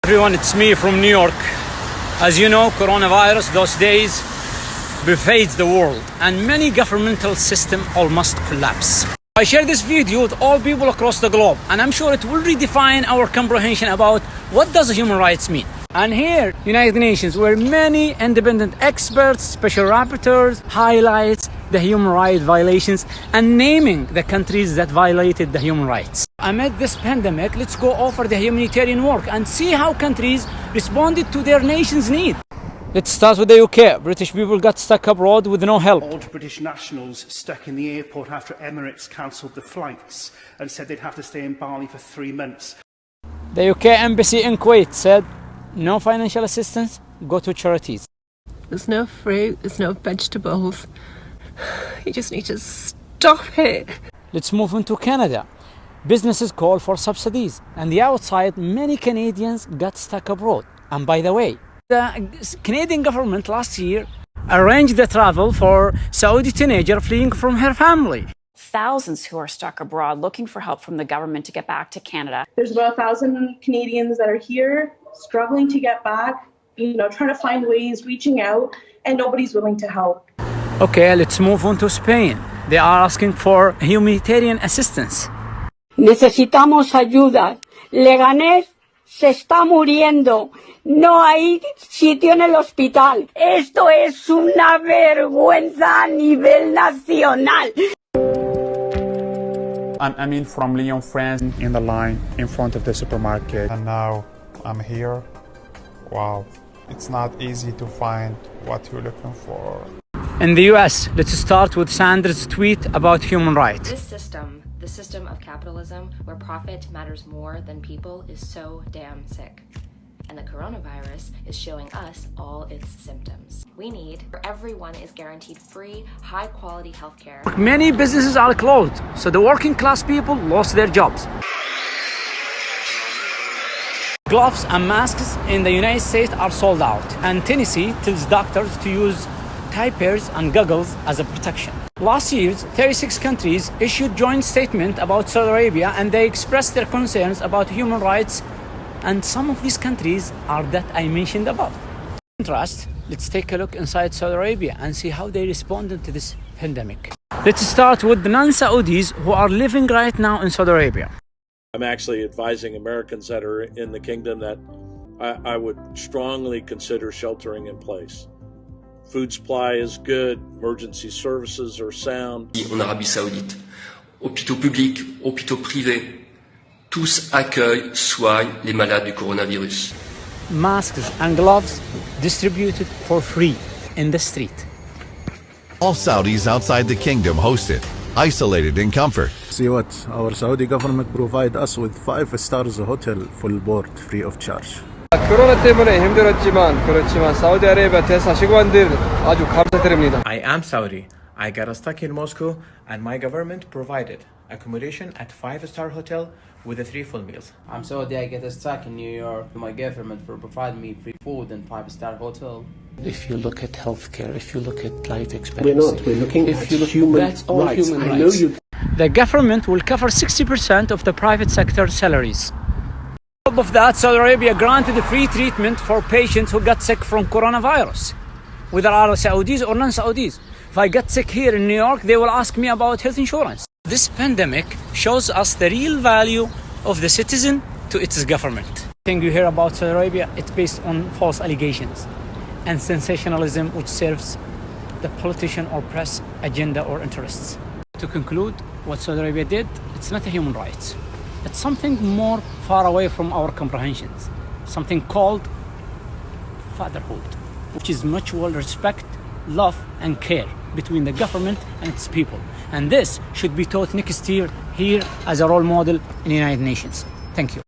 Everyone, it's me from New York. As you know, coronavirus those days pervades the world and many governmental systems almost collapse. I share this video with all people across the globe, and I'm sure it will redefine our comprehension about what does human rights mean. And here, United Nations, where many independent experts, special rapporteurs highlights the human rights violations and naming the countries that violated the human rights. Amid this pandemic, let's go over the humanitarian work and see how countries responded to their nation's need. Let's start with the UK. British people got stuck abroad with no help. Old British nationals stuck in the airport after Emirates cancelled the flights and said they'd have to stay in Bali for 3 months. The UK embassy in Kuwait said, no financial assistance, go to charities. There's no fruit, there's no vegetables. You just need to stop it. Let's move into Canada. Businesses call for subsidies, and the outside, many Canadians got stuck abroad. And by the way, the Canadian government last year arranged the travel for Saudi teenager fleeing from her family. Thousands who are stuck abroad looking for help from the government to get back to Canada. There's about 1,000 Canadians that are here struggling to get back, trying to find ways, reaching out, and nobody's willing to help. Okay, let's move on to Spain. They are asking for humanitarian assistance. Necesitamos ayuda. Leganés se está muriendo. No hay sitio en el hospital. Esto es una vergüenza a nivel nacional. I'm from Lyon, France, in the line in front of the supermarket. And now I'm here. Wow, it's not easy to find what you're looking for. In the US, let's start with Sanders' tweet about human rights. This system, the system of capitalism where profit matters more than people, is so damn sick. And the coronavirus is showing us all its symptoms. We need where everyone is guaranteed free, high-quality healthcare. Many businesses are closed, so the working class people lost their jobs. Gloves and masks in the United States are sold out, and Tennessee tells doctors to use diapers and goggles as a protection. Last year, 36 countries issued joint statement about Saudi Arabia, and they expressed their concerns about human rights, and some of these countries are that I mentioned above. In contrast, let's take a look inside Saudi Arabia and see how they responded to this pandemic. Let's start with the non-Saudis who are living right now in Saudi Arabia. I'm actually advising Americans that are in the kingdom that I would strongly consider sheltering in place. Food supply is good, emergency services are sound. En Arabie Saoudite, hôpitaux publics, hôpitaux privés, tous accueillent, soignent les malades du coronavirus. Masks and gloves distributed for free in the street. All Saudis outside the kingdom hosted, isolated in comfort. See what our Saudi government provide us with 5 stars hotel full board free of charge. 코로나 때문에 그렇지만 사우디아라비아 대사관들 아주 감사드립니다. I am Saudi. I got stuck in Moscow and my government provided accommodation at 5-star hotel with 3 full meals. I'm Saudi. I get stuck in New York. My government for provide me free food and 5-star hotel. If you look at healthcare, if you look at life expectancy, we're looking at human rights. Human rights. The government will cover 60% of the private sector salaries. On top of that, Saudi Arabia granted free treatment for patients who got sick from coronavirus, whether are Saudis or non-Saudis. If I get sick here in New York, they will ask me about health insurance. This pandemic shows us the real value of the citizen to its government. Everything you hear about Saudi Arabia, it's based on false allegations and sensationalism which serves the politician or press agenda or interests. To conclude, what Saudi Arabia did, it's not a human rights. It's something more far away from our comprehensions, something called fatherhood, which is mutual respect, love and care between the government and its people. And this should be taught next year here as a role model in the United Nations. Thank you.